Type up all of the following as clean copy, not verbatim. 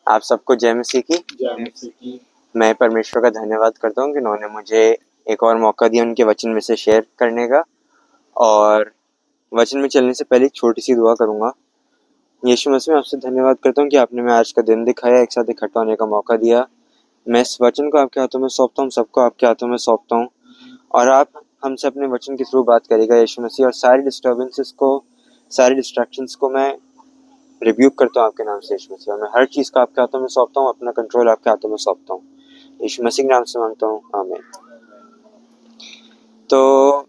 आप सबको जय मसीह की। जय मसीह की। मैं परमेश्वर का धन्यवाद करता हूँ कि उन्होंने मुझे एक और मौका दिया उनके वचन में से शेयर करने का। और वचन में चलने से पहले एक छोटी सी दुआ करूँगा। यीशु मसीह, मैं आपसे धन्यवाद करता हूँ कि आपने मैं आज का दिन दिखाया, एक साथ इकट्ठा होने का मौका दिया। मैं इस वचन को आपके हाथों में सौंपता हूँ, सबको आपके हाथों में सौंपता हूँ और आप हमसे अपने वचन के थ्रू बात करेगा यीशु मसीह। और सारी डिस्टर्बेंसेस को, सारी डिस्ट्रैक्शंस को मैं रिब्यूक करता हूँ आपके नाम से यीशु मसीह। और मैं हर चीज़ को आपके हाथों में सौंपता हूँ, अपना कंट्रोल आपके हाथों में सौंपता हूँ। यीशु मसीह के नाम से मांगता हूँ, आमीन। तो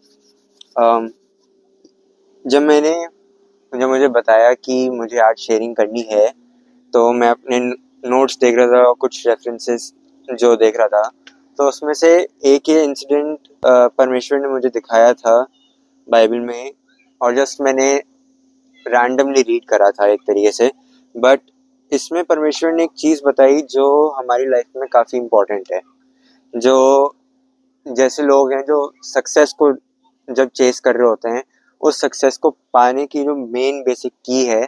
जब मुझे बताया कि मुझे आज शेयरिंग करनी है, तो मैं अपने नोट्स देख रहा था और कुछ रेफरेंसेस जो देख रहा था, तो उसमें से एक ही इंसिडेंट परमेश्वर ने मुझे दिखाया था बाइबल में। और जस्ट मैंने रैंडमली रीड करा था एक तरीके से, बट इसमें परमेश्वर ने एक चीज़ बताई जो हमारी लाइफ में काफ़ी इम्पोर्टेंट है। जो जैसे लोग हैं जो सक्सेस को जब चेस कर रहे होते हैं, उस सक्सेस को पाने की जो मेन बेसिक की है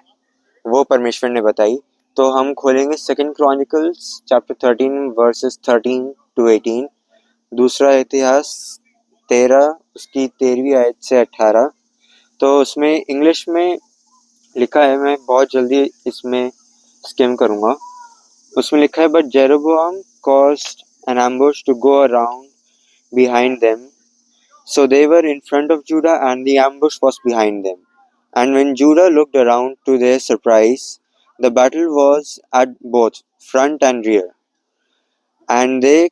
वो परमेश्वर ने बताई। तो हम खोलेंगे second chronicles chapter 13 versus 13 to 18, दूसरा इतिहास 13 उसकी 13वीं आयत से 18। तो उसमें इंग्लिश में लिखा है, मैं बहुत जल्दी इसमें स्किम करूंगा। उसमें लिखा है, but जेरोबोआम caused an ambush to go around behind them. So they were in front of Judah and the ambush was behind them. And when Judah looked around, to their surprise, the battle was at both front and rear. And they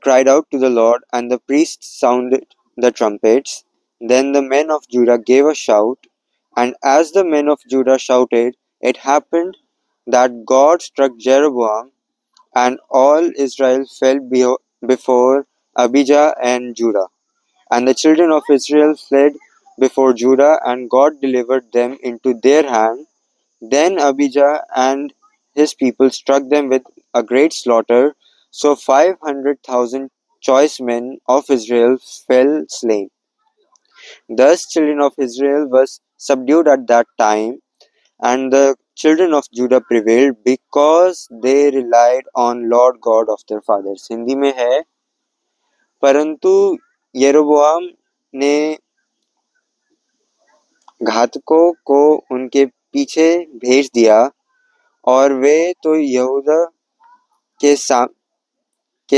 cried out to the Lord, and the priests sounded the trumpets. Then the men of Judah gave a shout, and as the men of Judah shouted, it happened that God struck Jeroboam, and all Israel fell before Abijah and Judah. And the children of Israel fled before Judah, and God delivered them into their hand. Then Abijah and his people struck them with a great slaughter, so 500,000 choice men of Israel fell slain. Thus children of Israel was subdued at that time, and the children of Judah prevailed because they relied on Lord God of their fathers. Hindi में है, परंतु यरोबोआम ने घातकों को उनके पीछे भेज दिया, और वे तो यहूदा के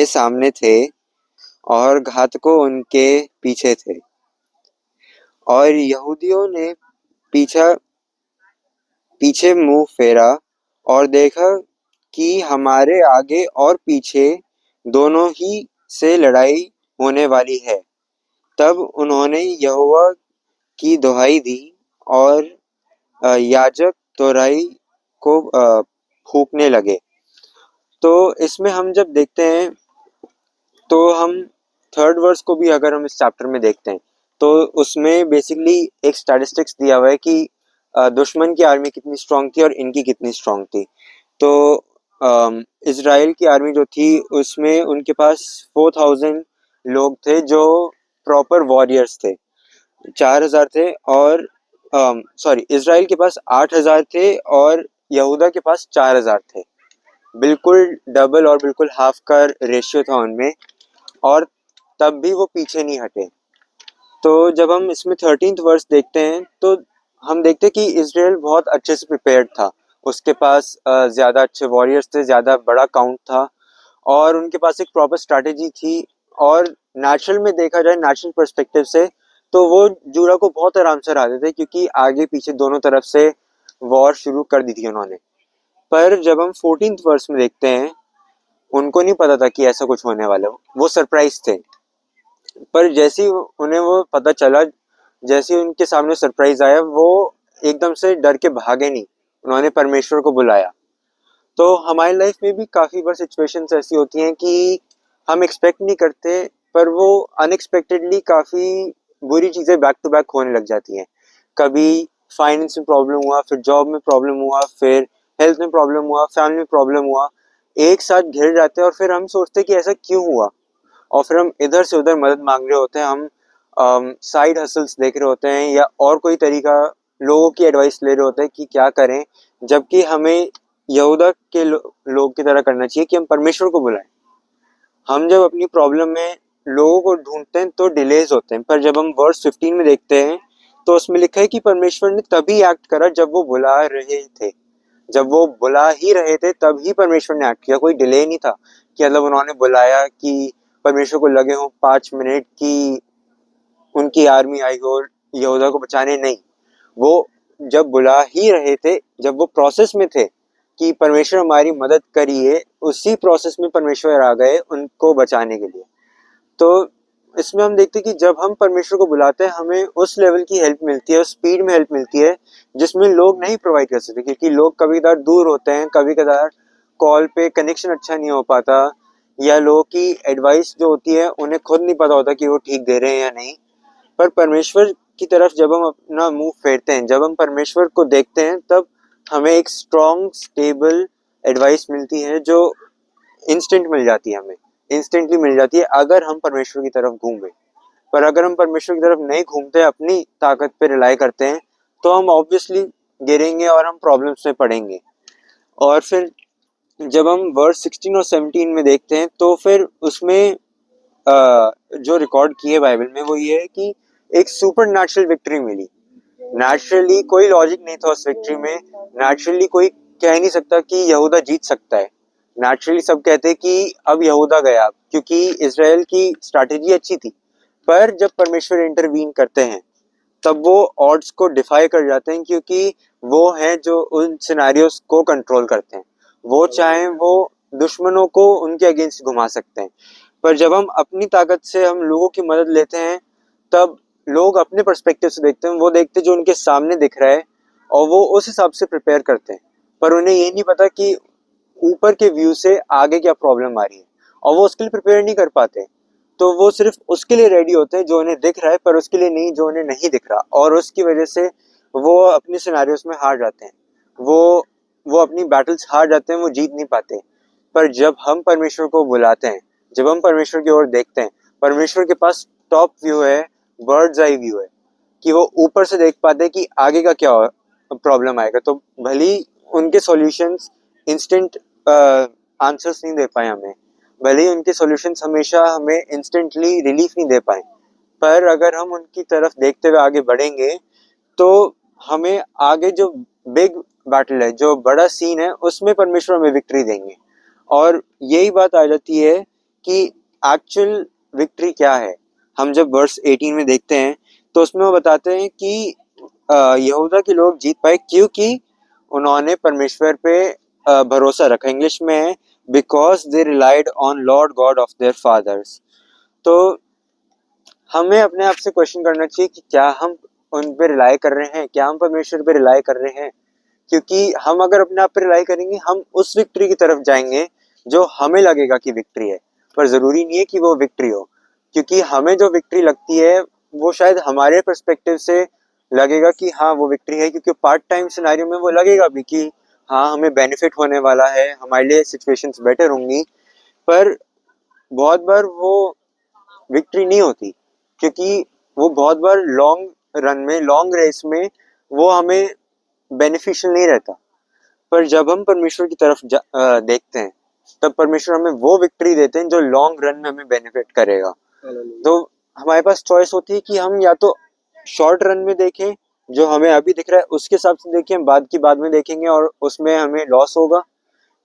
सामने थे और घातकों उनके पीछे थे। और यहूदियों ने पीछे मुंह फेरा और देखा कि हमारे आगे और पीछे दोनों ही से लड़ाई होने वाली है। तब उन्होंने यहोवा की दुहाई दी और याजक तोराई को फूंकने लगे। तो इसमें हम जब देखते हैं, तो हम थर्ड वर्स को भी अगर हम इस चैप्टर में देखते हैं, तो उसमें बेसिकली एक स्टैटिस्टिक्स दिया हुआ है कि दुश्मन की आर्मी कितनी स्ट्रांग थी और इनकी कितनी स्ट्रांग थी। तो इजराइल की आर्मी जो थी उसमें उनके पास 4000 लोग थे जो प्रॉपर वॉरियर्स थे, 4000 थे। और इजराइल के पास 8000 थे और यहूदा के पास 4000 थे। बिल्कुल डबल और बिल्कुल हाफ का रेशियो था उनमें, और तब भी वो पीछे नहीं हटे। तो जब हम इसमें 13th वर्स देखते हैं, तो हम देखते हैं कि इजराइल बहुत अच्छे से प्रिपेयर्ड था। उसके पास ज़्यादा अच्छे वॉरियर्स थे, ज़्यादा बड़ा काउंट था, और उनके पास एक प्रॉपर स्ट्रैटेजी थी। और नेचुरल में देखा जाए, नेचुरल पर्सपेक्टिव से, तो वो जूडा को बहुत आराम से हराते थे, क्योंकि आगे पीछे दोनों तरफ से वॉर शुरू कर दी थी उन्होंने। पर जब हम 14th वर्स में देखते हैं, उनको नहीं पता था कि ऐसा कुछ होने वाला, वो सरप्राइज थे। पर जैसे ही उन्हें वो पता चला, जैसे ही उनके सामने सरप्राइज आया, वो एकदम से डर के भागे नहीं, उन्होंने परमेश्वर को बुलाया। तो हमारी लाइफ में भी काफ़ी बार सिचुएशंस ऐसी होती हैं कि हम एक्सपेक्ट नहीं करते, पर वो अनएक्सपेक्टेडली काफ़ी बुरी चीज़ें बैक टू बैक होने लग जाती हैं। कभी फाइनेंस में प्रॉब्लम हुआ, फिर जॉब में प्रॉब्लम हुआ, फिर हेल्थ में प्रॉब्लम हुआ, फैमिली में प्रॉब्लम हुआ, एक साथ घिर जाते हैं। और फिर हम सोचते हैं कि ऐसा क्यों हुआ, और फिर हम इधर से उधर मदद मांग रहे होते हैं, हम साइड हसल्स देख रहे होते हैं, या और कोई तरीका लोगों की एडवाइस ले रहे होते हैं कि क्या करें, जबकि हमें यहूदा के लोग की तरह करना चाहिए कि हम परमेश्वर को बुलाएं। हम जब अपनी प्रॉब्लम में लोगों को ढूंढते हैं तो डिलेज होते हैं, पर जब हम वर्स 15 में देखते हैं तो उसमें लिखा है कि परमेश्वर ने तभी एक्ट करा जब वो बुला रहे थे। जब वो बुला ही रहे थे तब ही परमेश्वर ने एक्ट किया, कोई डिले नहीं था कि मतलब उन्होंने बुलाया कि परमेश्वर को लगे हो 5 मिनट की उनकी आर्मी आई हो यहूदा को बचाने, नहीं। वो जब बुला ही रहे थे, जब वो प्रोसेस में थे कि परमेश्वर हमारी मदद करिए, उसी प्रोसेस में परमेश्वर आ गए उनको बचाने के लिए। तो इसमें हम देखते हैं कि जब हम परमेश्वर को बुलाते हैं हमें उस लेवल की हेल्प मिलती है, उस स्पीड में हेल्प मिलती है जिसमें लोग नहीं प्रोवाइड कर सकते, क्योंकि लोग कभी कभार दूर होते हैं, कभी कभार कॉल पे कनेक्शन अच्छा नहीं हो पाता, या लोगों की एडवाइस जो होती है उन्हें खुद नहीं पता होता कि वो ठीक दे रहे हैं या नहीं। पर परमेश्वर की तरफ जब हम अपना मुंह फेरते हैं, जब हम परमेश्वर को देखते हैं, तब हमें एक स्ट्रॉन्ग स्टेबल एडवाइस मिलती है जो इंस्टेंट मिल जाती है, हमें इंस्टेंटली मिल जाती है अगर हम परमेश्वर की तरफ घूमें। पर अगर हम परमेश्वर की तरफ नहीं घूमते, अपनी ताकत पे रिलाई करते हैं, तो हम ऑब्वियसली गिरेंगे और हम प्रॉब्लम्स में पड़ेंगे। और फिर जब हम वर्स 16 और 17 में देखते हैं तो फिर उसमें जो रिकॉर्ड किए बाइबल में वो ये है कि एक सुपर नेचुरल विक्ट्री मिली। नेचुरली कोई लॉजिक नहीं था उस विक्ट्री में, नेचुरली कोई कह नहीं सकता कि यहूदा जीत सकता है। नेचुरली सब कहते हैं कि अब यहूदा गया, क्योंकि इजराइल की स्ट्रैटेजी अच्छी थी। पर जब परमेश्वर इंटरवीन करते हैं तब वो ऑड्स को डिफाई कर जाते हैं, क्योंकि वो हैं जो उन सिनेरियोस को कंट्रोल करते हैं। वो चाहे वो दुश्मनों को उनके अगेंस्ट घुमा सकते हैं। पर जब हम अपनी ताकत से हम लोगों की मदद लेते हैं, तब लोग अपने पर्सपेक्टिव से देखते हैं, वो देखते हैं जो उनके सामने दिख रहा है और वो उस हिसाब से प्रिपेयर करते हैं। पर उन्हें ये नहीं पता कि ऊपर के व्यू से आगे क्या प्रॉब्लम आ रही है, और वो उसके लिए प्रिपेयर नहीं कर पाते। तो वो सिर्फ उसके लिए रेडी होते हैं जो उन्हें दिख रहा है, पर उसके लिए नहीं जो उन्हें नहीं दिख रहा, और उसकी वजह से वो अपने सिनेरियोस में हार जाते हैं। वो अपनी बैटल्स हार जाते हैं, वो जीत नहीं पाते। पर जब हम परमेश्वर को बुलाते हैं, जब हम परमेश्वर की ओर देखते हैं, परमेश्वर के पास टॉप व्यू है, बर्ड्स आई व्यू है, कि वो ऊपर से देख पाते हैं कि आगे का क्या प्रॉब्लम आएगा। तो भले ही उनके सॉल्यूशंस इंस्टेंट आंसर्स नहीं दे पाए हमें, भले ही उनके सॉल्यूशंस हमेशा हमें इंस्टेंटली रिलीफ नहीं दे पाए, पर अगर हम उनकी तरफ देखते हुए आगे बढ़ेंगे तो हमें आगे जो बिग बैटल है, जो बड़ा सीन है, उसमें परमेश्वर हमें विक्ट्री देंगे। और यही बात आ जाती है कि एक्चुअल विक्ट्री क्या है। हम जब वर्स 18 में देखते हैं तो उसमें वो बताते हैं कि यहूदा के लोग जीत पाए क्योंकि उन्होंने परमेश्वर पे भरोसा रखा। इंग्लिश में है because they relied on lord god of their fathers. तो हमें अपने आप से क्वेश्चन करना चाहिए कि क्या हम उन पे रिलाई कर रहे हैं, क्या हम परमेश्वर पे रिलाई कर रहे हैं। क्योंकि हम अगर अपने आप पे रिलाई करेंगे, हम उस विक्ट्री की तरफ जाएंगे जो हमें लगेगा कि विक्ट्री है, पर जरूरी नहीं है कि वो विक्ट्री हो। क्योंकि हमें जो विक्ट्री लगती है वो शायद हमारे पर्सपेक्टिव से लगेगा कि हाँ वो विक्ट्री है, क्योंकि पार्ट टाइम सिनेरियो में वो लगेगा भी कि हाँ हमें बेनिफिट होने वाला है, हमारे लिए सिचुएशंस बेटर होंगी। पर बहुत बार वो विक्ट्री नहीं होती, क्योंकि वो बहुत बार लॉन्ग रन में, लॉन्ग रेस में वो हमें बेनिफिशियल नहीं रहता। पर जब हम परमेश्वर की तरफ देखते हैं, तब परमेश्वर हमें वो विक्ट्री देते हैं जो लॉन्ग रन में हमें बेनिफिट करेगा। तो हमारे पास चॉइस होती है कि हम या तो शॉर्ट रन में देखें, जो हमें अभी दिख रहा है उसके हिसाब से देखें, बाद में देखेंगे और उसमें हमें लॉस होगा,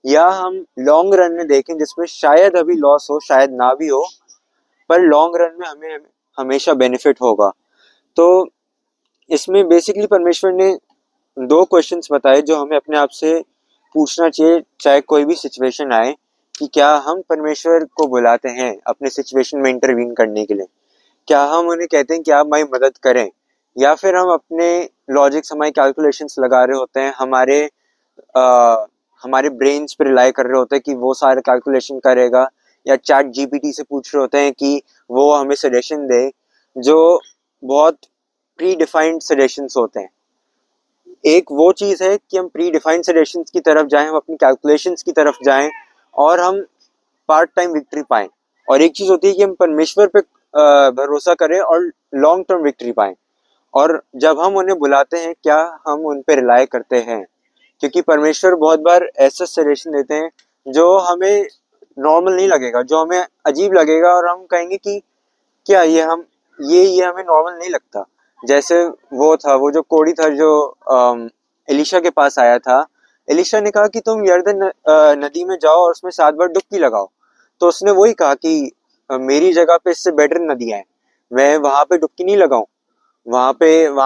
या हम लॉन्ग रन में देखें जिसमें शायद अभी लॉस हो, शायद ना भी हो, पर लॉन्ग रन में हमें हमेशा बेनिफिट होगा। तो इसमें बेसिकली परमेश्वर ने दो क्वेश्चंस बताए जो हमें अपने आप से पूछना चाहिए, चाहे कोई भी सिचुएशन आए, कि क्या हम परमेश्वर को बुलाते हैं अपने सिचुएशन में इंटरवीन करने के लिए। क्या हम उन्हें कहते हैं कि आप हमारी मदद करें, या फिर हम अपने लॉजिक्स, हमारी कैलकुलेशंस लगा रहे होते हैं, हमारे ब्रेन्स पे रिलाई कर रहे होते हैं कि वो सारे कैलकुलेशन करेगा, या चैट जीपीटी से पूछ रहे होते हैं कि वो हमें सजेशन दे, जो बहुत प्री डिफाइंड सजेशंस होते हैं। एक वो चीज़ है कि हम प्री डिफाइंड सजेशंस की तरफ जाएं, हम अपनी कैलकुलेशंस की तरफ जाएं और हम पार्ट टाइम विक्ट्री पाएं। और एक चीज़ होती है कि हम परमेश्वर पे भरोसा करें और लॉन्ग टर्म विक्ट्री पाएं। और जब हम उन्हें बुलाते हैं, क्या हम उन पे रिलाई करते हैं, क्योंकि परमेश्वर बहुत बार ऐसा सजेशन देते हैं जो हमें नॉर्मल नहीं लगेगा, जो हमें अजीब लगेगा और हम कहेंगे कि क्या ये हमें नॉर्मल नहीं लगता। जैसे वो जो कोढ़ी था जो एलिशा के पास आया था। एलिशा ने कहा कि तुम यरदन नदी में जाओ और उसमें 7 बार डुबकी लगाओ। तो उसने वही कहा कि मेरी जगह पे इससे बेटर नदियां हैं, मैं वहां पे डुबकी नहीं लगाऊं। वहां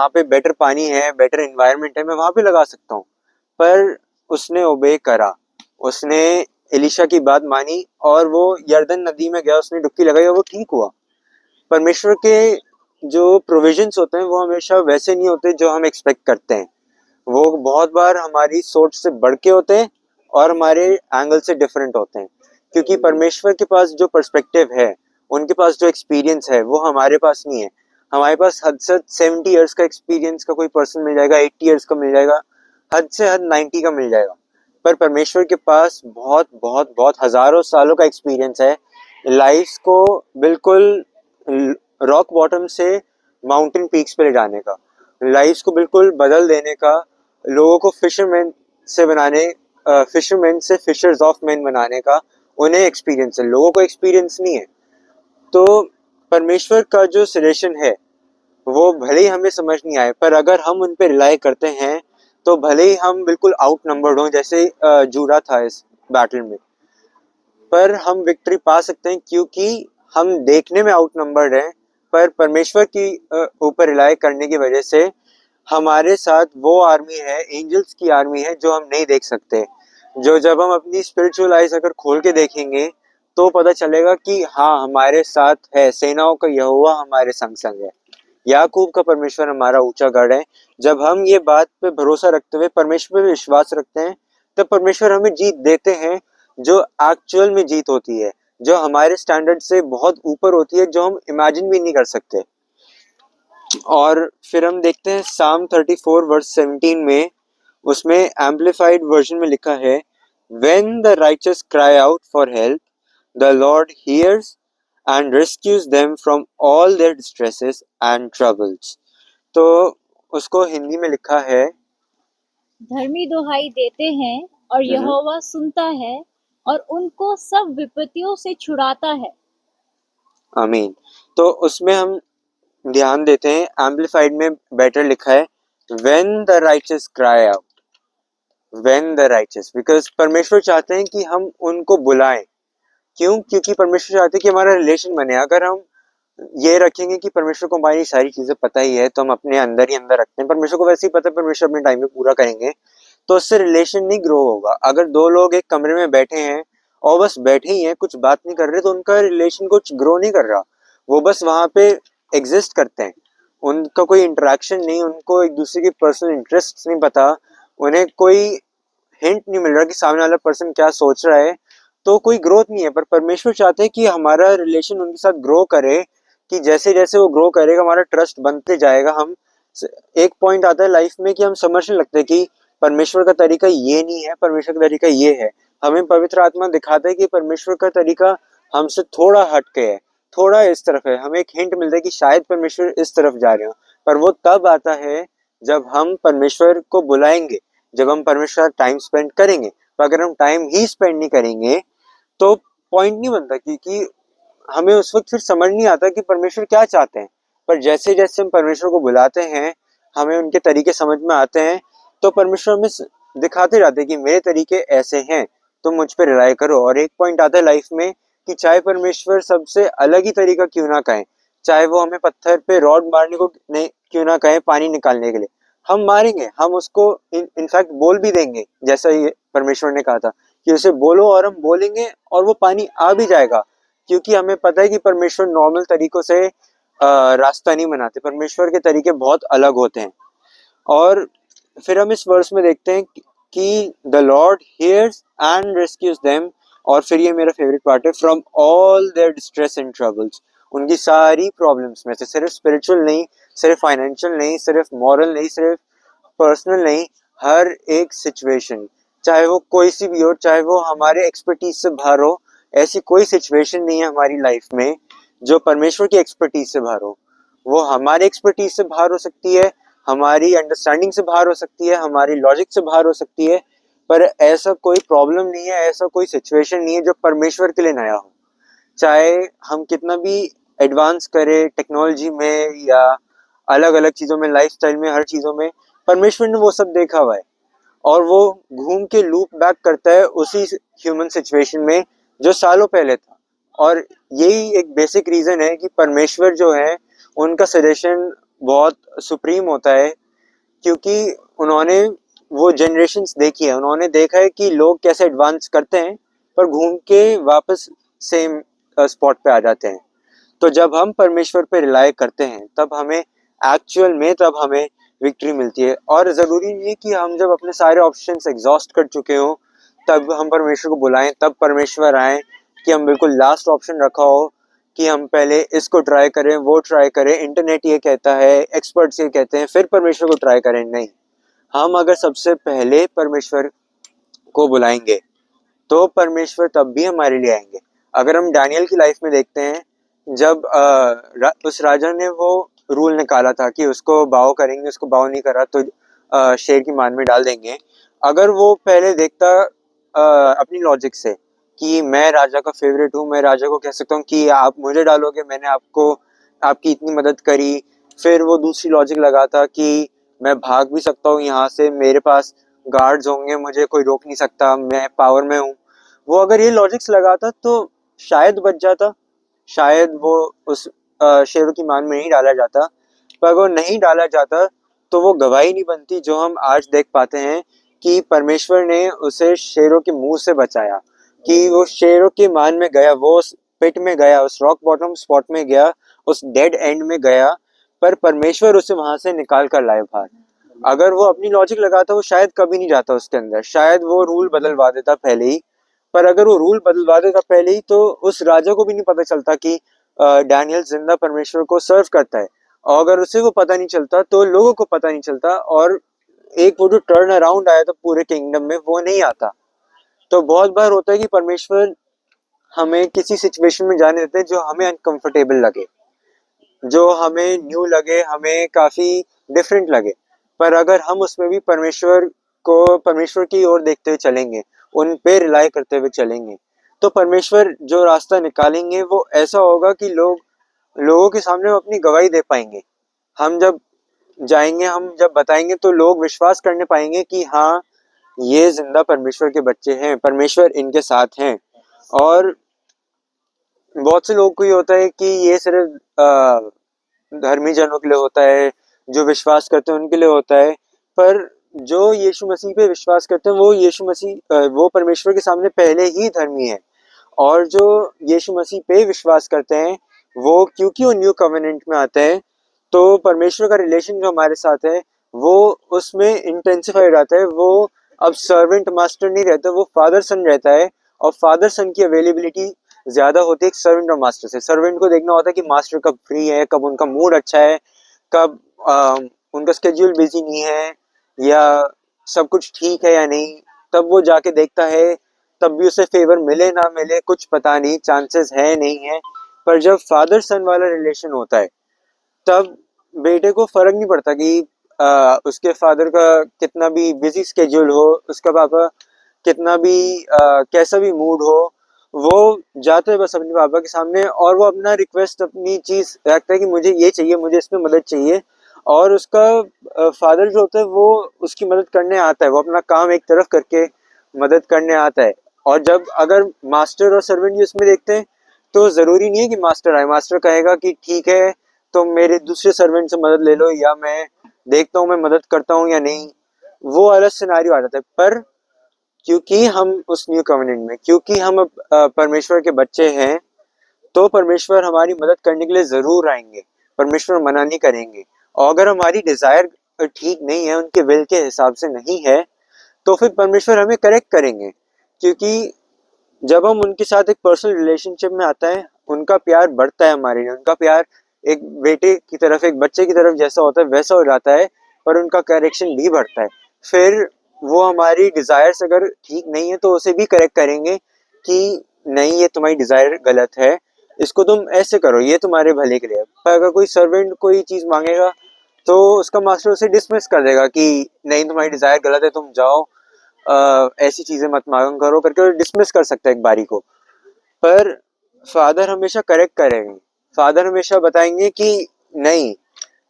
पे बेटर पानी है, बेटर एनवायरनमेंट है, मैं वहां पे लगा सकता हूँ। पर उसने ओबे करा, उसने एलिशा की बात मानी और वो यरदन नदी में गया, उसने डुबकी लगाई और वो ठीक हुआ। परमेश्वर के जो प्रोविजंस होते हैं वो हमेशा वैसे नहीं होते जो हम एक्सपेक्ट करते हैं। वो बहुत बार हमारी सोच से बढ़ के होते हैं और हमारे एंगल से डिफरेंट होते हैं। क्योंकि परमेश्वर के पास जो पर्सपेक्टिव है, उनके पास जो एक्सपीरियंस है वो हमारे पास नहीं है। हमारे पास हद से हद 70 ईयर्स का एक्सपीरियंस का कोई पर्सन मिल जाएगा, 80 ईयर्स का मिल जाएगा, हद से हद 90 का मिल जाएगा। पर परमेश्वर के पास बहुत बहुत बहुत हजारों सालों का एक्सपीरियंस है, लाइफ को बिल्कुल रॉक बॉटम से माउंटेन पीक्स पे ले जाने का, लाइफ को बिल्कुल बदल देने का, लोगों को फिशरमैन से फिशर्स ऑफ मैन बनाने का उन्हें एक्सपीरियंस है, लोगों को एक्सपीरियंस नहीं है। तो परमेश्वर का जो सजेशन है वो भले ही हमें समझ नहीं आए, पर अगर हम उन पे रिलाई करते हैं तो भले ही हम बिल्कुल आउट नंबर्ड हों, जैसे जूरा था इस बैटल में, पर हम विक्ट्री पा सकते हैं क्योंकि हम देखने में आउट नंबर्ड हैं, पर परमेश्वर की ऊपर रिलाई करने की वजह से हमारे साथ वो आर्मी है, एंजल्स की आर्मी है जो हम नहीं देख सकते। जो जब हम अपनी स्पिरिचुअल आइज अगर खोल के देखेंगे तो पता चलेगा कि हाँ, हमारे साथ है, सेनाओं का यहोवा हमारे संग संग है, याकूब का परमेश्वर हमारा ऊंचा गढ़ है। जब हम ये बात पे भरोसा रखते हुए परमेश्वर पे विश्वास रखते हैं, तब परमेश्वर हमें जीत देते हैं, जो एक्चुअल में जीत होती है, जो हमारे स्टैंडर्ड से बहुत ऊपर होती है, जो हम इमेजिन भी नहीं कर सकते। और फिर हम देखते हैं साम 34 वर्स 17 में, उसमें एम्पलीफाइड वर्जन में लिखा है, When the righteous cry out for help, the Lord hears and rescues them from all their distresses and troubles. तो उसको हिंदी में लिखा है, धर्मी दुहाई देते हैं और यहोवा सुनता है और उनको सब विपत्तियों से छुड़ाता है। आमीन। तो उसमें हम ध्यान देते हैं, एम्पलीफाइड में बेटर लिखा है, When the righteous cry out, When the righteous, because परमेश्वर चाहते हैं कि हम उनको बुलाएं। क्यों? क्योंकि परमेश्वर चाहते हैं कि हमारा रिलेशन बने। अगर हम ये रखेंगे कि परमेश्वर को हमारी सारी चीजें पता ही है, तो हम अपने अंदर ही अंदर रखते हैं, परमेश्वर को वैसे ही पता है, परमेश्वर अपने टाइम में पूरा करेंगे, तो उससे रिलेशन नहीं ग्रो होगा। अगर दो लोग एक कमरे में बैठे हैं और बस बैठे ही हैं, कुछ बात नहीं कर रहे, तो उनका रिलेशन कुछ ग्रो नहीं कर रहा। वो बस वहां पे एग्जिस्ट करते हैं, उनका कोई इंटरेक्शन नहीं, उनको एक दूसरे की पर्सनल इंटरेस्ट नहीं पता, उन्हें कोई हिंट नहीं मिल रहा कि सामने वाला पर्सन क्या सोच रहा है, तो कोई ग्रोथ नहीं है। पर परमेश्वर चाहते हैं कि हमारा रिलेशन उनके साथ ग्रो करे, कि जैसे जैसे वो ग्रो करेगा हमारा ट्रस्ट बनते जाएगा। हम एक पॉइंट आता है लाइफ में कि हम समझने लगते हैं कि परमेश्वर का तरीका ये नहीं है, परमेश्वर का तरीका ये है। हमें पवित्र आत्मा दिखाता है कि परमेश्वर का तरीका हमसे थोड़ा हट के है, थोड़ा इस तरफ है। हमें एक हिंट मिलता है कि शायद परमेश्वर इस तरफ जा रहे हो, पर वो तब आता है जब हम परमेश्वर को बुलाएंगे, जब हम परमेश्वर टाइम स्पेंड करेंगे। तो अगर हम टाइम ही स्पेंड नहीं करेंगे तो पॉइंट नहीं बनता, क्योंकि हमें उस वक्त फिर समझ नहीं आता कि परमेश्वर क्या चाहते हैं। पर जैसे जैसे हम परमेश्वर को बुलाते हैं, हमें उनके तरीके समझ में आते हैं, तो परमेश्वर हमें दिखाते जाते हैं कि मेरे तरीके ऐसे हैं, तुम मुझ पर रिलाई करो। और एक पॉइंट आता है लाइफ में कि चाहे परमेश्वर सबसे अलग ही तरीका क्यों ना कहें, चाहे वो हमें पत्थर पे रॉड मारने को नहीं क्यों ना कहें, पानी निकालने के लिए, हम मारेंगे, हम उसको इनफैक्ट बोल भी देंगे, जैसा ये परमेश्वर ने कहा था कि उसे बोलो, और हम बोलेंगे और वो पानी आ भी जाएगा। क्योंकि हमें पता है कि परमेश्वर नॉर्मल तरीकों से रास्ता नहीं बनाते, परमेश्वर के तरीके बहुत अलग होते हैं। और फिर हम इस वर्स में देखते हैं कि the lord hears and rescues them, और फिर ये मेरा फेवरेट पार्ट है, from all their distress and troubles. उनकी सारी प्रॉब्लम्स में से, सिर्फ स्पिरिचुअल नहीं, सिर्फ फाइनेंशियल नहीं, सिर्फ मॉरल नहीं, सिर्फ पर्सनल नहीं, हर एक सिचुएशन, चाहे वो कोई सी भी हो, चाहे वो हमारे एक्सपर्टीज से बाहर हो, ऐसी कोई सिचुएशन नहीं है हमारी लाइफ में जो परमेश्वर की एक्सपर्टीज से बाहर हो। वो हमारे एक्सपर्टीज से बाहर हो सकती है, हमारी अंडरस्टैंडिंग से बाहर हो सकती है, हमारी लॉजिक से बाहर हो सकती है, पर ऐसा कोई प्रॉब्लम नहीं है, ऐसा कोई सिचुएशन नहीं है जो परमेश्वर के लिए नया हो। चाहे हम कितना भी एडवांस करें टेक्नोलॉजी में या अलग अलग चीज़ों में, लाइफस्टाइल में, हर चीज़ों में, परमेश्वर ने वो सब देखा हुआ है और वो घूम के लूप बैक करता है उसी ह्यूमन सिचुएशन में जो सालों पहले था। और यही एक बेसिक रीजन है कि परमेश्वर जो है उनका सजेशन बहुत सुप्रीम होता है, क्योंकि उन्होंने वो जनरेशन्स देखी है, उन्होंने देखा है कि लोग कैसे एडवांस करते हैं पर घूम के वापस सेम स्पॉट पे आ जाते हैं। तो जब हम परमेश्वर पे रिलाय करते हैं तब हमें एक्चुअल में तब हमें विक्ट्री मिलती है। और ज़रूरी नहीं है कि हम जब अपने सारे ऑप्शंस एग्जॉस्ट कर चुके हों तब हम परमेश्वर को बुलाएं, तब परमेश्वर आए, कि हम बिल्कुल लास्ट ऑप्शन रखा हो कि हम पहले इसको ट्राई करें, वो ट्राई करें, इंटरनेट ये कहता है, एक्सपर्ट्स ये कहते हैं, फिर परमेश्वर को ट्राई करें। नहीं, हम अगर सबसे पहले परमेश्वर को बुलाएंगे तो परमेश्वर तब भी हमारे लिए आएंगे। अगर हम डैनियल की लाइफ में देखते हैं, जब उस राजा ने वो रूल निकाला था कि उसको बाव करेंगे, उसको बाव नहीं करा तो शेर की मान में डाल देंगे। अगर वो पहले देखता अपनी लॉजिक से कि मैं राजा का फेवरेट हूँ, मैं राजा को कह सकता हूँ कि आप मुझे डालोगे, मैंने आपको आपकी इतनी मदद करी, फिर वो दूसरी लॉजिक लगाता कि मैं भाग भी सकता हूँ यहाँ से, मेरे पास गार्ड्स होंगे, मुझे कोई रोक नहीं सकता, मैं पावर में हूँ। वो अगर ये लॉजिक्स लगाता तो शायद बच जाता, शायद वो उस शेरों की मान में नहीं डाला जाता। पर अगर नहीं डाला जाता तो वो गवाही नहीं बनती जो हम आज देख पाते हैं कि परमेश्वर ने उसे शेरों के मुंह से बचाया, कि वो शेरों की मान में गया, वो उस पिट में गया, उस रॉक बॉटम स्पॉट में गया, उस डेड एंड में गया, पर परमेश्वर उसे वहां से निकाल कर लाए बाहर। अगर वो अपनी लॉजिक लगाता वो शायद कभी नहीं जाता उसके अंदर, शायद वो रूल बदलवा देता पहले ही। पर अगर वो रूल बदलवा देता पहले ही तो उस राजा को भी नहीं पता चलता कि डैनियल जिंदा परमेश्वर को सर्व करता है। और अगर उसे वो पता नहीं चलता तो लोगों को पता नहीं चलता, और एक वो जो टर्न अराउंड आया था पूरे किंगडम में वो नहीं आता। तो बहुत बार होता है कि परमेश्वर हमें किसी सिचुएशन में जाने देते हैं जो हमें अनकंफर्टेबल लगे, जो हमें न्यू लगे, हमें काफी डिफरेंट लगे। पर अगर हम उसमें भी परमेश्वर की ओर देखते हुए चलेंगे, उन पे रिलाई करते हुए चलेंगे, तो परमेश्वर जो रास्ता निकालेंगे वो ऐसा होगा कि लोगों के सामने हम अपनी गवाही दे पाएंगे। हम जब जाएंगे, हम जब बताएंगे तो लोग विश्वास करने पाएंगे कि हाँ, ये जिंदा परमेश्वर के बच्चे हैं, परमेश्वर इनके साथ हैं। और बहुत से लोगों को ये होता है कि ये सिर्फ धर्मी जनों के लिए होता है, जो विश्वास करते हैं उनके लिए होता है। पर जो यीशु मसीह पे विश्वास करते हैं वो यीशु मसीह वो परमेश्वर के सामने पहले ही धर्मी है। और जो यीशु मसीह पे विश्वास करते हैं वो, क्योंकि वो न्यू कवेनेंट में आते हैं, तो परमेश्वर का रिलेशन जो हमारे साथ है वो उसमें इंटेंसिफाई हो जाता है। वो अब सर्वेंट मास्टर नहीं रहता, वो फादर सन रहता है। और फादर सन की अवेलेबिलिटी ज्यादा होती है एक सर्वेंट और मास्टर से। सर्वेंट को देखना होता है कि मास्टर कब फ्री है, कब उनका मूड अच्छा है, कब उनका स्केड्यूल बिजी नहीं है, या सब कुछ ठीक है या नहीं, तब वो जाके देखता है। तब भी उसे फेवर मिले ना मिले कुछ पता नहीं, चांसेस है नहीं है। पर जब फादर सन वाला रिलेशन होता है तब बेटे को फर्क नहीं पड़ता कि उसके फादर का कितना भी बिजी स्केड्यूल हो, उसका पापा कितना भी कैसा भी मूड हो, वो जाता है बस अपने पापा के सामने और वो अपना रिक्वेस्ट, अपनी चीज रखता है कि मुझे ये चाहिए, मुझे इसमें मदद चाहिए। और उसका फादर जो होता है वो उसकी मदद करने आता है, वो अपना काम एक तरफ करके मदद करने आता है। और जब अगर मास्टर और सर्वेंट भी उसमें देखते हैं तो जरूरी नहीं है कि मास्टर आए, मास्टर कहेगा कि ठीक है तो मेरे दूसरे सर्वेंट से मदद ले लो, या मैं देखता हूँ मैं मदद करता हूँ या नहीं, वो अलग सिनारियो आ जाता है। पर क्योंकि हम उस न्यू कवेनेंट में, क्योंकि हम अब परमेश्वर के बच्चे हैं, तो परमेश्वर हमारी मदद करने के लिए जरूर आएंगे, परमेश्वर मना नहीं करेंगे। और अगर हमारी डिजायर ठीक नहीं है, उनके विल के हिसाब से नहीं है, तो फिर परमेश्वर हमें करेक्ट करेंगे। क्योंकि जब हम उनके साथ एक पर्सनल रिलेशनशिप में आता है, उनका प्यार बढ़ता है हमारे लिए, उनका प्यार एक बेटे की तरफ, एक बच्चे की तरफ जैसा होता है वैसा हो जाता है, पर उनका करेक्शन भी बढ़ता है। फिर वो हमारी डिजायर्स अगर ठीक नहीं है तो उसे भी करेक्ट करेंगे कि नहीं, ये तुम्हारी डिजायर गलत है, इसको तुम ऐसे करो, ये तुम्हारे भले के लिए। पर अगर कोई सर्वेंट कोई चीज मांगेगा तो उसका मास्टर उसे डिसमिस कर देगा कि नहीं, तुम्हारी डिजायर गलत है, तुम जाओ, ऐसी चीजें मत मांगा करो करके डिसमिस कर सकता है एक बारी को। पर फादर हमेशा करेक्ट करेंगे, फादर हमेशा बताएंगे कि नहीं,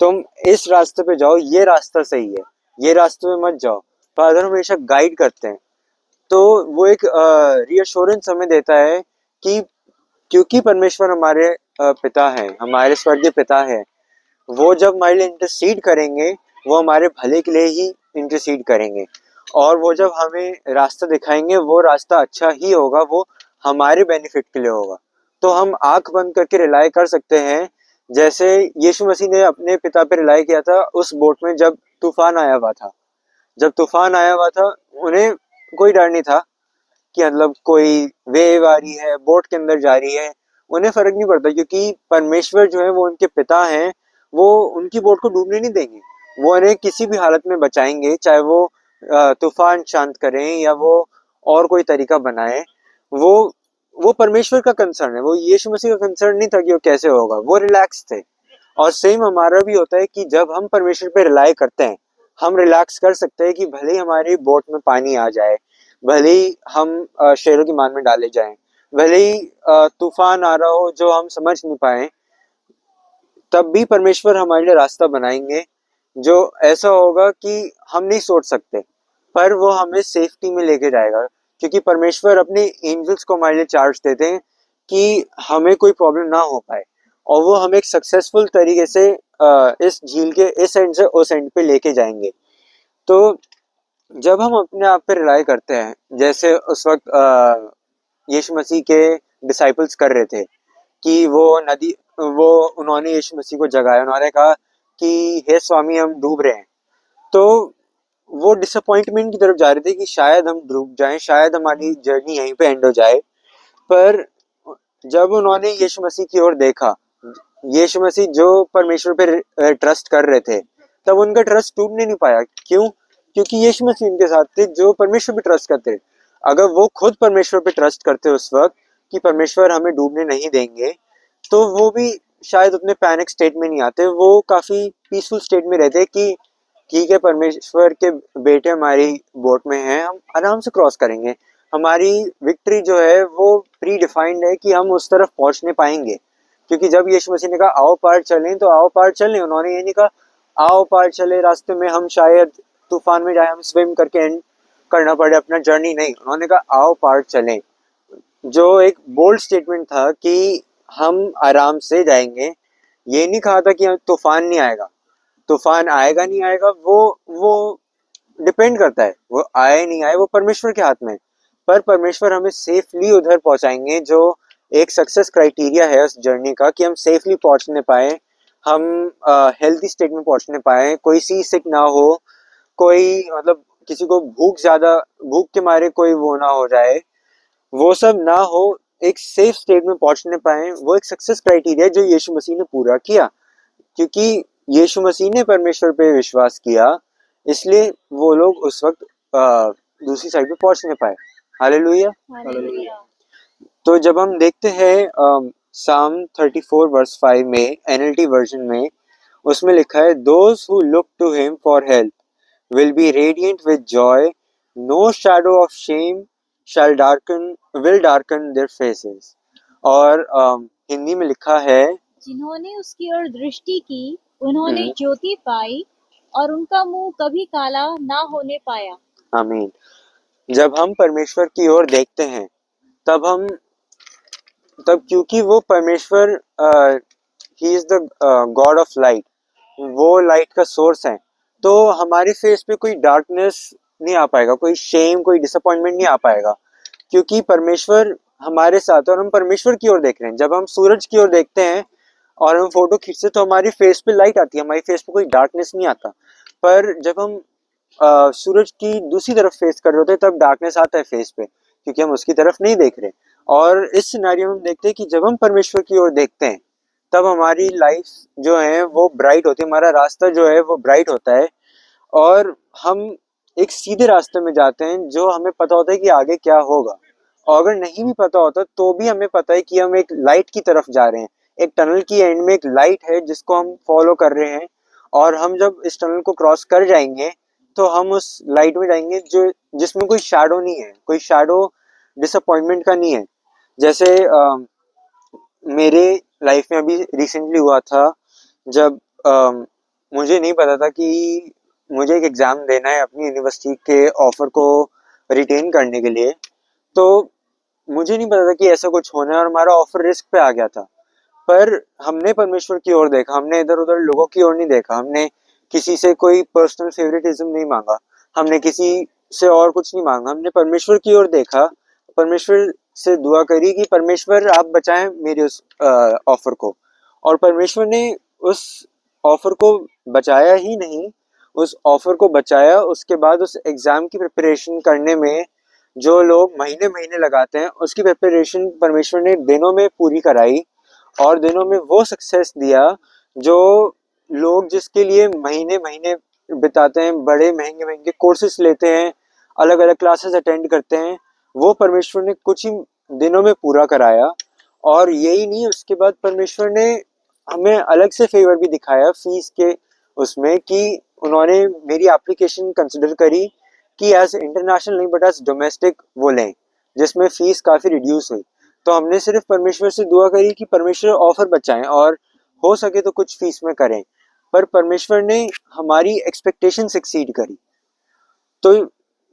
तुम इस रास्ते पे जाओ, ये रास्ता सही है, ये रास्ते में मत जाओ। फादर हमेशा गाइड करते हैं। तो वो एक रीअश्योरेंस हमें देता है कि क्योंकि परमेश्वर हमारे पिता हैं, हमारे स्वर्गीय पिता हैं, वो जब हमारे लिए इंटरसीड करेंगे, वो हमारे भले के लिए ही इंटरसीड करेंगे। और वो जब हमें रास्ता दिखाएंगे, वो रास्ता अच्छा ही होगा, वो हमारे बेनिफिट के लिए होगा। तो हम आंख बंद करके रिलाई कर सकते हैं, जैसे यीशु मसीह ने अपने पिता पे रिलाई किया था उस बोट में जब तूफान आया हुआ था। जब तूफान आया हुआ था, उन्हें कोई डर नहीं था कि मतलब कोई वेव आ रही है, बोट के अंदर जा रही है, उन्हें फर्क नहीं पड़ता, क्योंकि परमेश्वर जो है वो उनके पिता हैं, वो उनकी बोट को डूबने नहीं देंगे। वो उन्हें किसी भी हालत में बचाएंगे, चाहे वो तूफान शांत करें या वो और कोई तरीका बनाए। वो वो परमेश्वर का कंसर्न है, वो यीशु मसीह का कंसर्न नहीं था कि वो कैसे होगा, वो रिलैक्स थे। और सेम हमारा भी होता है कि जब हम परमेश्वर पे रिलाई करते हैं, हम रिलैक्स कर सकते हैं कि भले ही हमारी बोट में पानी आ जाए, भले ही हम शेरों की मान में डाले जाएं, भले ही तूफान आ रहा हो जो हम समझ नहीं पाए, तब भी परमेश्वर हमारे लिए रास्ता बनाएंगे जो ऐसा होगा कि हम नहीं सोच सकते, पर वो हमें सेफ्टी में लेके जाएगा। क्योंकि परमेश्वर अपने एंजल्स को हमारे लिए चार्ज देते हैं कि हमें कोई प्रॉब्लम ना हो पाए, और वो हमें एक सक्सेसफुल तरीके से इस झील के इस एंड से उस एंड पे लेके जाएंगे। तो जब हम अपने आप पे रिलाई करते हैं, जैसे उस वक्त यीशु मसीह के डिसाइपल्स कर रहे थे कि वो उन्होंने यीशु मसीह को जगाया, उन्होंने कहा कि हे स्वामी, हम डूब रहे हैं। तो वो डिसअपॉइंटमेंट की तरफ जा रहे थे कि शायद हम डूब जाएं, शायद हमारी जर्नी यहीं पे एंड हो जाए। पर जब उन्होंने यीशु मसीह की ओर देखा, यीशु मसीह जो परमेश्वर पे ट्रस्ट कर रहे थे, तब उनका ट्रस्ट टूटने नहीं पाया। क्यों? क्योंकि यीशु मसीह उनके साथ थे जो परमेश्वर पे ट्रस्ट करते। अगर वो खुद परमेश्वर पे ट्रस्ट करते उस वक्त कि परमेश्वर हमें डूबने नहीं देंगे, तो वो भी शायद उतने पैनिक स्टेट में नहीं आते, वो काफी पीसफुल स्टेट में रहते कि ठीक है, परमेश्वर के बेटे हमारी बोट में हैं, हम आराम से क्रॉस करेंगे, हमारी विक्ट्री जो है वो प्री डिफाइंड है कि हम उस तरफ पहुंचने पाएंगे। क्योंकि जब यीशु मसीह ने कहा आओ पार चलें, तो आओ पार चलें, उन्होंने ये नहीं कहा आओ पार चले रास्ते में हम शायद तूफान में जाए, हम स्विम करके एंड करना पड़े अपना जर्नी, नहीं, उन्होंने कहा आओ पार चलें। जो एक बोल्ड स्टेटमेंट था कि हम आराम से जाएंगे। ये नहीं कहा था कि तूफान नहीं आएगा, तूफान आएगा नहीं आएगा वो डिपेंड करता है, वो आए नहीं आए वो परमेश्वर के हाथ में है। पर परमेश्वर हमें सेफली उधर पहुंचाएंगे, जो एक सक्सेस क्राइटेरिया है उस जर्नी का, कि हम सेफली पहुंचने पाए, हम हेल्थी स्टेट में पहुंचने पाए, कोई सी सिक ना हो, कोई मतलब किसी को भूख के मारे कोई वो ना हो जाए, वो सब ना हो, एक सेफ स्टेट में पहुंचने पाए। वो एक सक्सेस क्राइटेरिया जो यीशु मसीह ने पूरा किया। क्योंकि यीशु मसीह ने परमेश्वर पे विश्वास किया, इसलिए वो लोग उस वक्त दूसरी साइड पे पहुंच नहीं पाए। हालेलुया। हालेलुया। तो जब हम देखते हैं साम 34 वर्स 5 में, एनएलटी वर्जन में, उसमें लिखा है those who look to him for help will be radiant with joy, no shadow of shame will darken their faces। और हिंदी में लिखा है जिन्होंने उसकी ओर दृष्टि की उन्होंने ज्योति पाई और उनका मुंह कभी काला ना होने पाया। आमीन। जब हम परमेश्वर की ओर देखते हैं, तब क्योंकि वो परमेश्वर he is the God of light, वो लाइट का सोर्स है, तो हमारे फेस पे कोई डार्कनेस नहीं आ पाएगा, कोई शेम, कोई डिसअपॉइंटमेंट नहीं आ पाएगा। क्योंकि परमेश्वर हमारे साथ है और हम परमेश्वर की ओर देख रहे हैं। जब हम सूरज की ओर देखते हैं और हम फोटो खींचते तो हमारी फेस पे लाइट आती है, हमारी फेस पे कोई डार्कनेस नहीं आता। पर जब हम सूरज की दूसरी तरफ फेस कर रहे होते हैं, तब डार्कनेस आता है फेस पे, क्योंकि हम उसकी तरफ नहीं देख रहे। और इस सिनेरियो में हम देखते हैं कि जब हम परमेश्वर की ओर देखते हैं, तब हमारी लाइफ जो है वो ब्राइट होती है, हमारा रास्ता जो है वो ब्राइट होता है, और हम एक सीधे रास्ते में जाते हैं जो हमें पता होता है कि आगे क्या होगा। और अगर नहीं भी पता होता तो भी हमें पता है कि हम एक लाइट की तरफ जा रहे हैं, एक टनल की एंड में एक लाइट है जिसको हम फॉलो कर रहे हैं, और हम जब इस टनल को क्रॉस कर जाएंगे तो हम उस लाइट में जाएंगे जो जिसमें कोई शैडो नहीं है, कोई शैडो डिसअपॉइंटमेंट का नहीं है। जैसे मेरे लाइफ में अभी रिसेंटली हुआ था, जब मुझे नहीं पता था कि मुझे एक एग्ज़ाम देना है अपनी यूनिवर्सिटी के ऑफर को रिटेन करने के लिए। तो मुझे नहीं पता था कि ऐसा कुछ होना है और हमारा ऑफर रिस्क पे आ गया था। पर हमने परमेश्वर की ओर देखा, हमने इधर उधर लोगों की ओर नहीं देखा, हमने किसी से कोई पर्सनल फेवरेटिज्म नहीं मांगा, हमने किसी से और कुछ नहीं मांगा, हमने परमेश्वर की ओर देखा, परमेश्वर से दुआ करी कि परमेश्वर आप बचाएं मेरे उस ऑफर को। और परमेश्वर ने उस ऑफर को बचाया ही नहीं, उस ऑफर को बचाया, उसके बाद उस एग्जाम की प्रिपरेशन करने में जो लोग महीने महीने लगाते हैं उसकी प्रिपरेशन परमेश्वर ने दिनों में पूरी कराई। और दिनों में वो सक्सेस दिया जो लोग जिसके लिए महीने महीने बिताते हैं, बड़े महंगे महंगे कोर्सेज लेते हैं, अलग अलग क्लासेस अटेंड करते हैं, वो परमेश्वर ने कुछ ही दिनों में पूरा कराया। और यही नहीं, उसके बाद परमेश्वर ने हमें अलग से फेवर भी दिखाया फीस के उसमें, कि उन्होंने मेरी एप्लीकेशन कंसिडर करी कि एज इंटरनेशनल नहीं बट एज डोमेस्टिक वो लें, जिसमें फीस काफ़ी रिड्यूस हुई। तो हमने सिर्फ परमेश्वर से दुआ करी कि परमेश्वर ऑफर बचाएं और हो सके तो कुछ फीस में करें, पर परमेश्वर ने हमारी एक्सपेक्टेशन एक्सीड करी। तो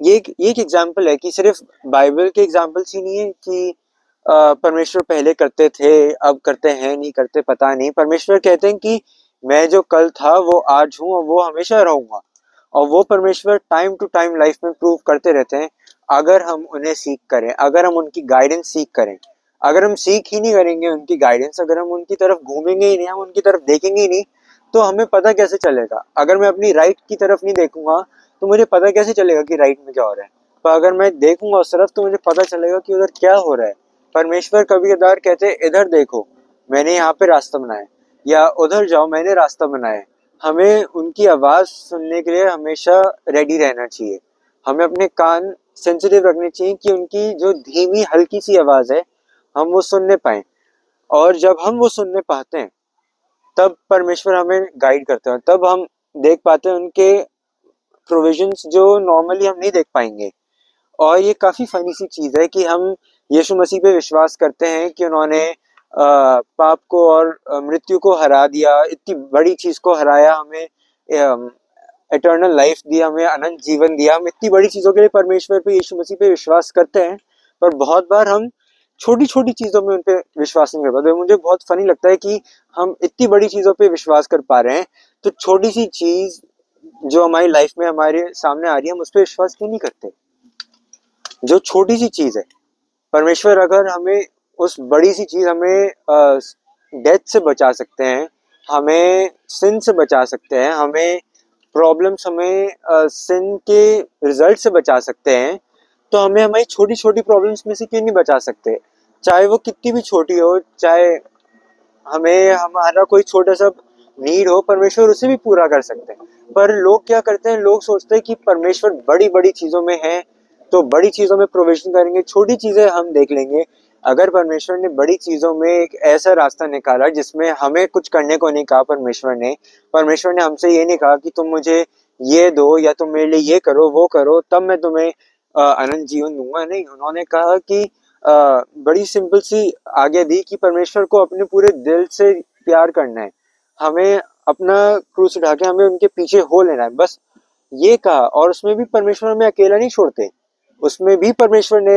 ये एक एग्जाम्पल है कि सिर्फ बाइबल के एग्जाम्पल्स ही नहीं है कि परमेश्वर पहले करते थे, अब करते हैं नहीं करते पता नहीं। परमेश्वर कहते हैं कि मैं जो कल था वो आज हूँ और वो हमेशा रहूंगा। और वो परमेश्वर टाइम टू टाइम लाइफ में प्रूव करते रहते हैं, अगर हम उन्हें सीख करें, अगर हम उनकी गाइडेंस सीख करें। अगर हम सीख ही नहीं करेंगे उनकी गाइडेंस, अगर हम उनकी तरफ घूमेंगे ही नहीं, हम उनकी तरफ देखेंगे ही नहीं, तो हमें पता कैसे चलेगा? अगर मैं अपनी राइट की तरफ नहीं देखूंगा तो मुझे पता कैसे चलेगा कि राइट में क्या हो रहा है? पर अगर मैं देखूंगा उस तरफ तो मुझे पता चलेगा कि उधर क्या हो रहा है। परमेश्वर कभी कदार कहते हैं इधर देखो मैंने यहाँ पे रास्ता बनाया, या उधर जाओ मैंने रास्ता बनाया। हमें उनकी आवाज़ सुनने के लिए हमेशा रेडी रहना चाहिए। हमें अपने कान सेंसिटिव रखने चाहिए कि उनकी जो धीमी हल्की सी आवाज़ है हम वो सुनने पाएं। और जब हम वो सुनने पाते हैं तब परमेश्वर हमें गाइड करते हैं, तब हम देख पाते हैं उनके प्रोविजंस जो नॉर्मली हम नहीं देख पाएंगे। और ये काफ़ी फनी सी चीज़ है कि हम यीशु मसीह पे विश्वास करते हैं कि उन्होंने पाप को और मृत्यु को हरा दिया, इतनी बड़ी चीज़ को हराया, हमें इटर्नल लाइफ दिया, हमें अनंत जीवन दिया। हम इतनी बड़ी चीज़ों के लिए परमेश्वर पे यीशु मसीह पे विश्वास करते हैं, पर बहुत बार हम छोटी छोटी चीज़ों में उन पे विश्वास नहीं कर पाते। मुझे बहुत फनी लगता है कि हम इतनी बड़ी चीज़ों पे विश्वास कर पा रहे हैं, तो छोटी सी चीज़ जो हमारी लाइफ में हमारे सामने आ रही है हम उस पर विश्वास क्यों नहीं करते? जो छोटी सी चीज है, परमेश्वर अगर हमें उस बड़ी सी चीज, हमें डेथ से बचा सकते हैं, हमें सिन से बचा सकते हैं, हमें प्रॉब्लम्स, हमें सिन के रिजल्ट से बचा सकते हैं, तो हमें हमारी छोटी छोटी प्रॉब्लम्स में से क्यों नहीं बचा सकते? चाहे वो कितनी भी छोटी हो, चाहे हमें हमारा कोई छोटा सा नीड हो, परमेश्वर उसे भी पूरा कर सकते हैं। पर लोग क्या करते हैं, लोग सोचते हैं कि परमेश्वर बड़ी बड़ी चीजों में है तो बड़ी चीजों में प्रोविजन करेंगे, छोटी चीजें हम देख लेंगे। अगर परमेश्वर ने बड़ी चीजों में एक ऐसा रास्ता निकाला जिसमें हमें कुछ करने को नहीं कहा, परमेश्वर ने हमसे ये नहीं कहा कि तुम मुझे ये दो या तुम मेरे लिए ये करो वो करो तब मैं तुम्हें अनंत जीवन दूंगा। नहीं, उन्होंने कहा कि बड़ी सिंपल सी आज्ञा दी कि परमेश्वर को अपने पूरे दिल से प्यार करना है, हमें अपना क्रूस उठा के हमें उनके पीछे हो लेना है, बस ये कहा। और उसमें भी परमेश्वर हमें अकेला नहीं छोड़ते, उसमें भी परमेश्वर ने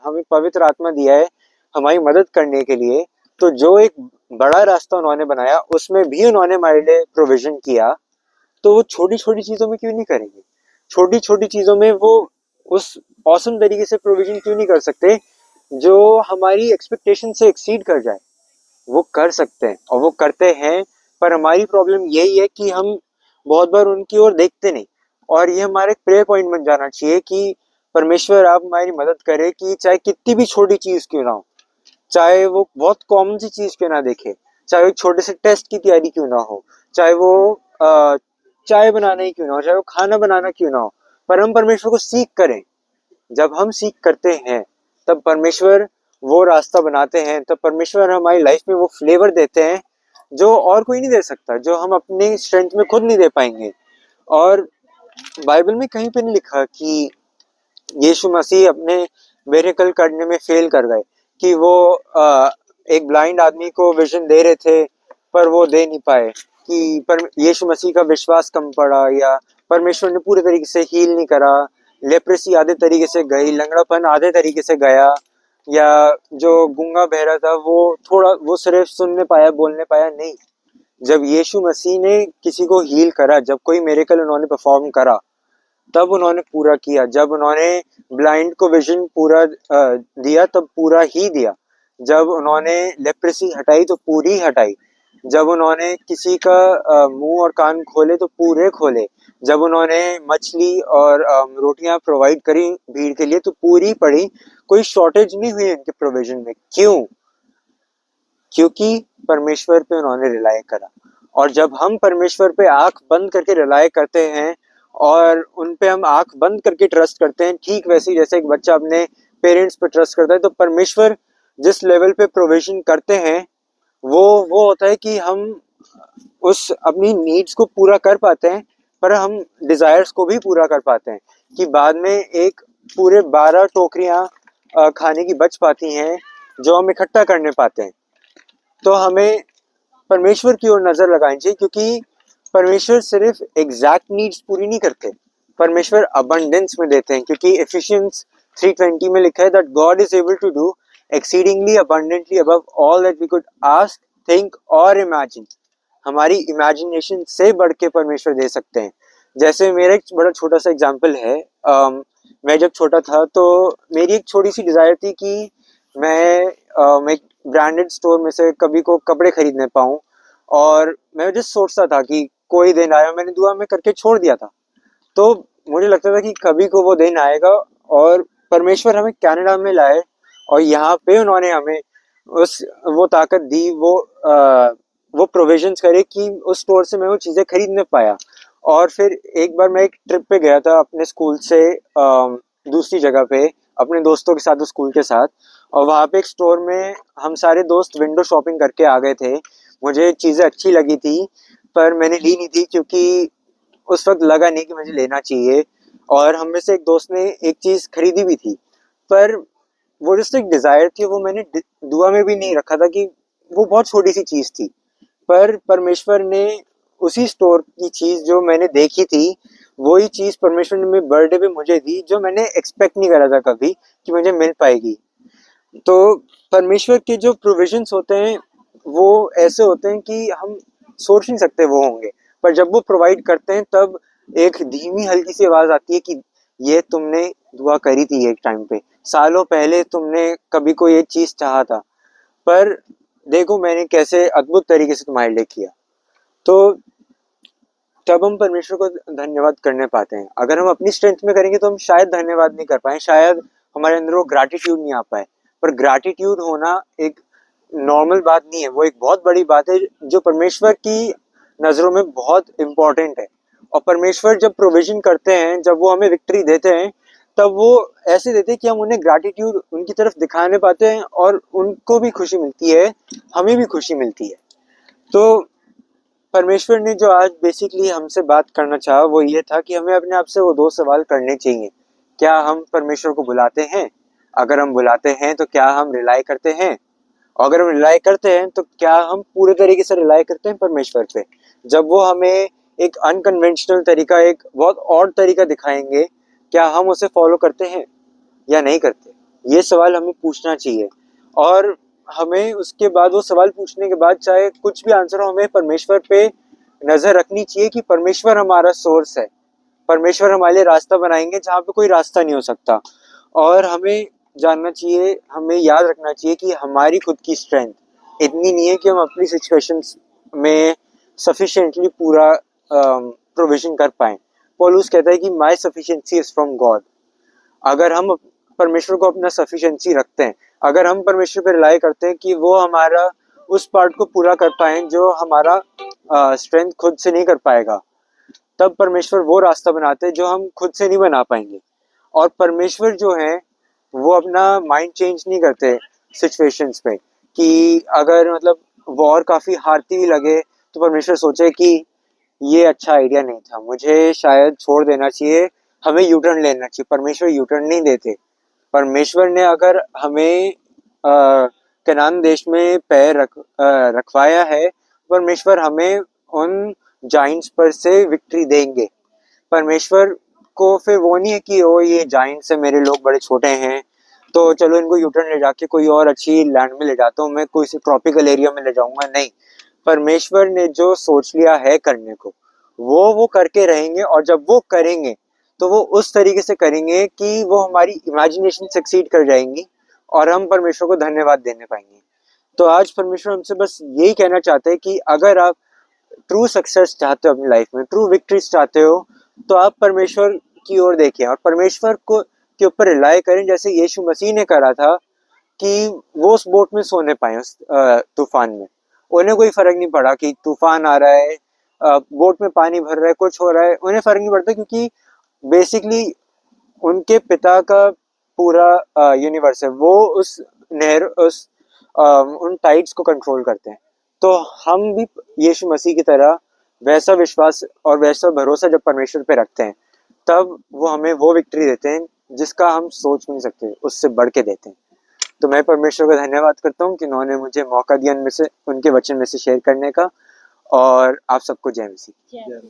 हमें पवित्र आत्मा दिया है हमारी मदद करने के लिए। तो जो एक बड़ा रास्ता उन्होंने बनाया उसमें भी उन्होंने हमारे लिए प्रोविजन किया, तो वो छोटी छोटी चीजों में क्यों नहीं करेंगे? छोटी छोटी चीजों में वो उस औसम तरीके से प्रोविजन क्यों नहीं कर सकते जो हमारी एक्सपेक्टेशन से एक्सीड कर जाए? वो कर सकते हैं और वो करते हैं। पर हमारी प्रॉब्लम यही है कि हम बहुत बार उनकी ओर देखते नहीं। और ये हमारे प्रेयर पॉइंट बन जाना चाहिए कि परमेश्वर आप हमारी मदद करें कि चाहे कितनी भी छोटी चीज क्यों ना हो, चाहे वो बहुत कॉमन सी चीज क्यों ना देखे, चाहे वो एक छोटे से टेस्ट की तैयारी क्यों ना हो, चाहे वो चाय बनाना ही क्यों ना हो, चाहे वो खाना बनाना क्यों ना हो, पर हम परमेश्वर को सीख करें। जब हम सीख करते हैं तब परमेश्वर वो रास्ता बनाते हैं, तब परमेश्वर हमारी लाइफ में वो फ्लेवर देते हैं जो और कोई नहीं दे सकता, जो हम अपनी स्ट्रेंथ में खुद नहीं दे पाएंगे। और बाइबल में कहीं पे नहीं लिखा कि यीशु मसीह अपने मिरेकल करने में फेल कर गए, कि वो एक ब्लाइंड आदमी को विजन दे रहे थे पर वो दे नहीं पाए, कि पर यीशु मसीह का विश्वास कम पड़ा, या परमेश्वर ने पूरे तरीके से हील नहीं करा, लेप्रेसी आधे तरीके से गई, लंगड़ापन आधे तरीके से गया, या जो गूंगा बहरा था वो थोड़ा, वो सिर्फ सुनने पाया, बोलने पाया नहीं। जब यीशु मसीह ने किसी को हील करा, जब कोई मिरेकल उन्होंने परफॉर्म करा, तब उन्होंने पूरा किया। जब उन्होंने ब्लाइंड को विजन पूरा दिया, तब पूरा ही दिया। जब उन्होंने लेप्रेसी हटाई तो पूरी हटाई। जब उन्होंने किसी का मुंह और कान खोले तो पूरे खोले। जब उन्होंने मछली और रोटियां प्रोवाइड करी भीड़ के लिए तो पूरी पड़ी। कोई शॉर्टेज नहीं हुई उनके प्रोविजन में। क्यों? क्योंकि परमेश्वर पे उन्होंने रिलाय करा। और जब हम परमेश्वर पे आंख बंद करके रिलाय करते हैं और उन पे हम आंख बंद करके ट्रस्ट करते हैं, ठीक वैसे ही जैसे एक बच्चा अपने पेरेंट्स पे ट्रस्ट करता है, तो परमेश्वर जिस लेवल पे प्रोविजन करते हैं वो होता है कि हम उस अपनी नीड्स को पूरा कर पाते हैं, पर हम डिजायर्स को भी पूरा कर पाते हैं, कि बाद में एक पूरे 12 टोकरियां खाने की बच पाती हैं जो हम इकट्ठा करने पाते हैं। तो हमें परमेश्वर की ओर नजर लगानी चाहिए, क्योंकि परमेश्वर सिर्फ एग्जैक्ट नीड्स पूरी नहीं करते, परमेश्वर अबंडेंस में देते हैं। क्योंकि एफिशिएंस 3:20 में लिखा है that God is able to do exceedingly abundantly above all that we could ask, think और इमेजिन। हमारी इमेजिनेशन से बढ़ के परमेश्वर दे सकते हैं। जैसे मेरा एक बड़ा छोटा सा एग्जाम्पल है। मैं जब छोटा था तो मेरी एक छोटी सी डिजायर थी कि मैं एक ब्रांडेड स्टोर में से कभी को कपड़े खरीदने पाऊँ। और मैं जस्ट सोचता था कि कोई दिन आया, मैंने दुआ में करके छोड़ दिया था। तो मुझे लगता था कि कभी को वो दिन आएगा और परमेश्वर हमें कनाडा में लाए, और यहाँ पे उन्होंने हमें उस वो ताकत दी, वो प्रोविजंस करे कि उस स्टोर से मैं वो चीज़ें खरीदने पाया। और फिर एक बार मैं एक ट्रिप पे गया था अपने स्कूल से दूसरी जगह पे, अपने दोस्तों के साथ, स्कूल के साथ। और वहाँ पे एक स्टोर में हम सारे दोस्त विंडो शॉपिंग करके आ गए थे। मुझे चीज़ें अच्छी लगी थी पर मैंने ली नहीं थी, क्योंकि उस वक्त लगा नहीं कि मुझे लेना चाहिए। और हम में से एक दोस्त ने एक चीज़ खरीदी भी थी, पर वो जस्ट एक डिज़ायर थी, वो मैंने दुआ में भी नहीं रखा था, कि वो बहुत छोटी सी चीज़ थी। पर परमेश्वर ने उसी स्टोर की चीज़ जो मैंने देखी थी, वही चीज़ परमेश्वर ने मेरे बर्थडे पे मुझे दी, जो मैंने एक्सपेक्ट नहीं करा था कभी कि मुझे मिल पाएगी। तो परमेश्वर के जो प्रोविजंस होते हैं वो ऐसे होते हैं कि हम सोच नहीं सकते वो होंगे, पर जब वो प्रोवाइड करते हैं तब एक धीमी हल्की सी आवाज आती है कि ये तुमने दुआ करी थी एक टाइम पे, सालों पहले तुमने कभी को ये चीज चाहा था, पर देखो मैंने कैसे अद्भुत तरीके से तुम्हारे लिए किया। तो तब हम परमेश्वर को धन्यवाद करने पाते हैं। अगर हम अपनी स्ट्रेंथ में करेंगे तो हम शायद धन्यवाद नहीं कर पाए, शायद हमारे अंदर वो ग्रैटिट्यूड नहीं आ पाए। पर ग्रैटिट्यूड होना एक नॉर्मल बात नहीं है, वो एक बहुत बड़ी बात है जो परमेश्वर की नज़रों में बहुत इम्पोर्टेंट है। और परमेश्वर जब प्रोविजन करते हैं, जब वो हमें विक्ट्री देते हैं, तब वो ऐसे देते हैं कि हम उन्हें ग्रैटिट्यूड उनकी तरफ दिखाने पाते हैं, और उनको भी खुशी मिलती है, हमें भी खुशी मिलती है। तो परमेश्वर ने जो आज बेसिकली हमसे बात करना चाहा वो ये था कि हमें अपने आप से वो 2 सवाल करने चाहिए। क्या हम परमेश्वर को बुलाते हैं? अगर हम बुलाते हैं तो क्या हम रिलाय करते हैं? अगर हम रिलाय करते हैं तो क्या हम पूरे तरीके से रिलाय करते हैं परमेश्वर पे? जब वो हमें एक अनकन्वेंशनल तरीका, एक बहुत ऑड तरीका दिखाएंगे, क्या हम उसे फॉलो करते हैं या नहीं करते? ये सवाल हमें पूछना चाहिए। और हमें उसके बाद, वो सवाल पूछने के बाद, चाहे कुछ भी आंसर हो, हमें परमेश्वर पे नजर रखनी चाहिए कि परमेश्वर हमारा सोर्स है। परमेश्वर हमारे लिए रास्ता बनाएंगे जहाँ पे कोई रास्ता नहीं हो सकता। और हमें जानना चाहिए, हमें याद रखना चाहिए कि हमारी खुद की स्ट्रेंथ इतनी नहीं है कि हम अपनी सिचुएशंस में सफिशिएंटली पूरा प्रोविजन कर पाए। पौलुस कहता है कि माई सफिशिएंसी इज फ्रॉम गॉड। अगर हम परमेश्वर को अपना सफिशिएंसी रखते हैं, अगर हम परमेश्वर पर रिलाई करते हैं कि वो हमारा उस पार्ट को पूरा कर पाए जो हमारा स्ट्रेंथ खुद से नहीं कर पाएगा, तब परमेश्वर वो रास्ता बनाते हैं जो हम खुद से नहीं बना पाएंगे। और परमेश्वर जो है वो अपना माइंड चेंज नहीं करते सिचुएशंस पे, कि अगर मतलब वॉर काफी हारती हुई लगे तो परमेश्वर सोचे कि ये अच्छा आइडिया नहीं था, मुझे शायद छोड़ देना चाहिए, हमें यू टर्न लेना चाहिए। परमेश्वर यू टर्न नहीं देते। परमेश्वर ने अगर हमें कनान देश में रखवाया है, परमेश्वर हमें उन जाइंट्स पर से विक्ट्री देंगे। परमेश्वर को फिर वो नहीं है कि ओ ये जाइंट्स है, मेरे लोग बड़े छोटे हैं, तो चलो इनको यूटर्न ले जाके कोई और अच्छी लैंड में ले जाता हूँ, मैं कोई सी ट्रॉपिकल एरिया में ले जाऊंगा। नहीं, परमेश्वर ने जो सोच लिया है करने को, वो करके रहेंगे। और जब वो करेंगे तो वो उस तरीके से करेंगे कि वो हमारी इमेजिनेशन सक्सीड कर जाएंगी और हम परमेश्वर को धन्यवाद देने पाएंगे। तो आज परमेश्वर हमसे बस यही कहना चाहते हैं कि अगर आप ट्रू सक्सेस चाहते हो अपनी लाइफ में, ट्रू विक्ट्रीज चाहते हो, तो आप परमेश्वर की ओर देखें और परमेश्वर को के ऊपर रिलाय करें, जैसे यीशु मसीह ने करा था कि वो उस बोट में सोने पाए उस तूफान में। उन्हें कोई फर्क नहीं पड़ा कि तूफान आ रहा है, बोट में पानी भर रहा है, कुछ हो रहा है, उन्हें फर्क नहीं पड़ता, क्योंकि बेसिकली उनके पिता का पूरा यूनिवर्स है, वो उस नहर उस उन टाइड्स को कंट्रोल करते हैं। तो हम भी यीशु मसीह की तरह वैसा विश्वास और वैसा भरोसा जब परमेश्वर पे रखते हैं, तब वो हमें वो विक्ट्री देते हैं जिसका हम सोच नहीं सकते, उससे बढ़ के देते हैं। तो मैं परमेश्वर का धन्यवाद करता हूँ कि उन्होंने मुझे मौका दिया उनमें से उनके वचन में से शेयर करने का। और आप सबको जय मसीह। जय